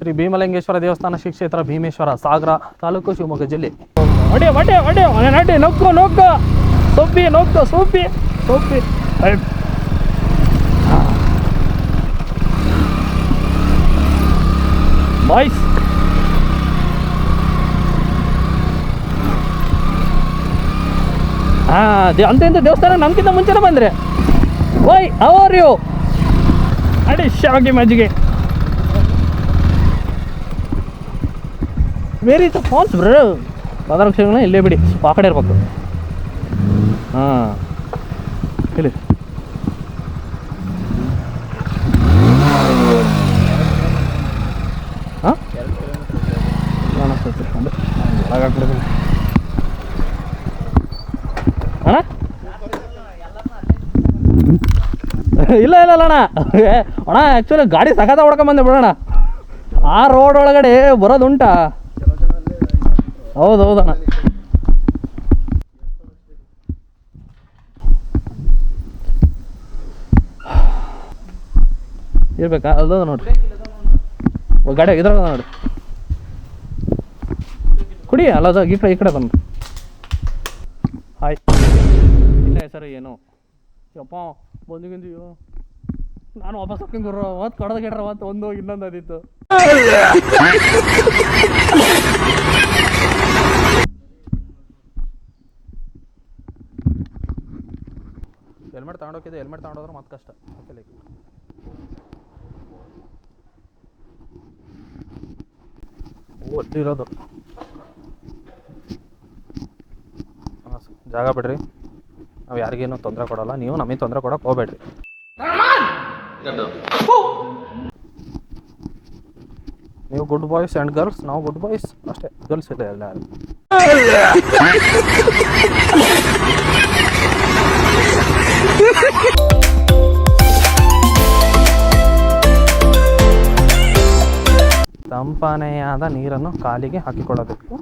ಶ್ರೀ ಭೀಮಲಿಂಗೇಶ್ವರ ದೇವಸ್ಥಾನ ಶ್ರೀ ಕ್ಷೇತ್ರ ಭೀಮೇಶ್ವರ ಸಾಗರ ತಾಲೂಕು ಶಿವಮೊಗ್ಗ ಜಿಲ್ಲೆ. ನಡೆ ನೊಕ್ಕು ನೊಕ್ಕು ಸೊಪ್ಪಿ ನೊಕ್ಕು ಸೊಪ್ಪಿ ಸೊಪ್ಪಿ ಬಾಯ್ಸ್. ಅಂತ ದೇವಸ್ಥಾನ ನಮ್ಗಿಂತ ಮುಂಚೆನೇ ಬಂದರೆ ಓಯ್ ಅವರ್ ಯು ಅಡಿ ಶಾವಿಗೆ ಮಜ್ಜಿಗೆ ವೆರಿ ದ ಫಾಲ್ಸ್ ಬ್ರೋ. ಪಾದರಕ್ಷೆಗಳನ್ನ ಇಲ್ಲೇ ಬಿಡಿ, ಆ ಕಡೆ ಇರ್ಬೇಕು. ಹಾಂ ಇಲ್ಲಿ ಹಾಂ ಹಾಗಾಗ್ಬಿಡ್ತೀನಿ ಅಣ್ಣ. ಇಲ್ಲ ಇಲ್ಲ ಅಣ್ಣ ಅಣ್ಣ ಆ್ಯಕ್ಚುಲಿ ಗಾಡಿ ಸಖತ ಹೊಡ್ಕೊಂಬಂದೆ ಬಿಡೋಣ. ಆ ರೋಡ್ ಒಳಗಡೆ ಬರೋದುಂಟಾ? ಹೌದು ಹೌದಣ್ಣ. ಇರ್ಬೇಕಾ? ಅದು ನೋಡ್ರಿ ಗಾಡಿ ಇದ್ರಾಗ ನೋಡಿ ಕುಡಿ. ಅಲ್ಲದ ಈ ಕಡೆ ಬಂದು ಹಾಯ್. ಇಲ್ಲ ಹೆಸರು ಏನು ಯಪ್ಪ ಬಂದಿಗಿಂದೀಯೋ. ನಾನು ವಾಪಸ್ ಹೋಗ್ತೀನಿ ಗುರು. ಮತ್ತು ಕಡದ ಗೆಟ್ರ ಮತ್ತು ಒಂದು ಇನ್ನೊಂದು ಅದಿತ್ತು. ಹೆಲ್ಮೆಟ್ ತಗೊಂಡೋಗಿದ್ದೆ, ಹೆಲ್ಮೆಟ್ ತಗೊಂಡೋದ್ರೆ ಮತ್ತೆ ಕಷ್ಟ. ಓ ಅಲ್ಲಿರೋದು ಜಾಗ ಬಿಡ್ರಿ. ನಾವು ಯಾರಿಗೇನು ತೊಂದರೆ ಕೊಡೋಲ್ಲ, ನೀವು ನಮಗೆ ತೊಂದರೆ ಕೊಡೋಕೆ ಹೋಗ್ಬೇಡ್ರಿ. ನೀವು ಗುಡ್ ಬಾಯ್ಸ್ ಆ್ಯಂಡ್ ಗರ್ಲ್ಸ್, ನಾವು ಗುಡ್ ಬಾಯ್ಸ್ ಅಷ್ಟೇ, ಗರ್ಲ್ಸ್ ಇದೆ ಎಲ್ಲ. ತಂಪಾನೆಯಾದ ನೀರನ್ನು ಕಾಲಿಗೆ ಹಾಕಿಕೊಳ್ಳಬೇಕು.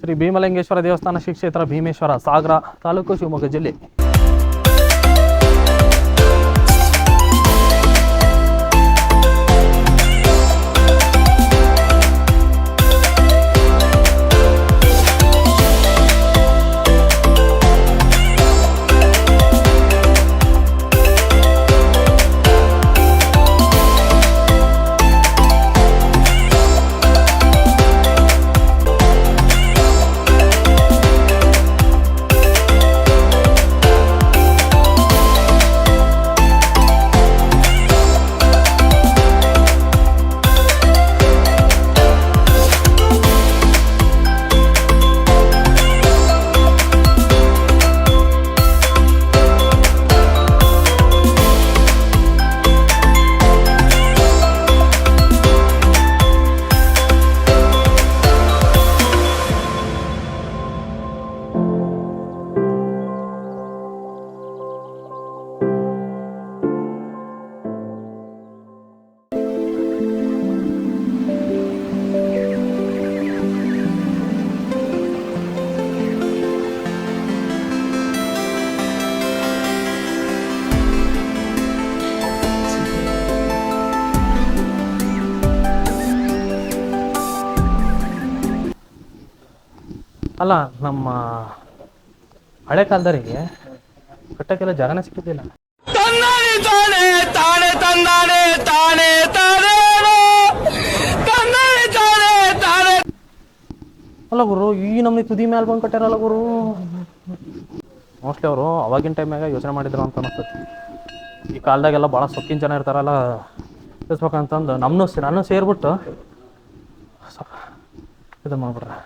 ಶ್ರೀ ಭೀಮಲಿಂಗೇಶ್ವರ ದೇವಸ್ಥಾನ ಶ್ರೀ ಕ್ಷೇತ್ರ ಭೀಮೇಶ್ವರ ಸಾಗರ ತಾಲೂಕು ಶಿವಮೊಗ್ಗ ಜಿಲ್ಲೆ. ಅಲ್ಲ ನಮ್ಮ ಹಳೆ ಕಾಲದವರಿಗೆ ಕಟ್ಟಕ್ಕೆಲ್ಲ ಜಾಗನೇ ಸಿಕ್ಕಿದ್ದಿಲ್ಲ. ಅಲ್ಲ ಗುರು ಈ ನಮ್ನಿ ತುದಿ ಮ್ಯಾಲೆ ಬಂದು ಕಟ್ಟಾರಲ್ಲ ಗುರು. ಮೋಸ್ಟ್ಲಿ ಅವರು ಅವಾಗಿನ ಟೈಮ್ನಾಗ ಯೋಚನೆ ಮಾಡಿದ್ರು ಅಂತ ಅನಿಸ್ತೈತಿ. ಈ ಕಾಲದಾಗೆಲ್ಲ ಭಾಳ ಸೊಕ್ಕಿನ ಜನ ಇರ್ತಾರಲ್ಲ ತಿಳಿಸ್ಬೇಕಂತಂದು ನಾನು ಸೇರಿಬಿಟ್ಟು ಇದು ಮಾಡ್ಬಿಡ್ರೆ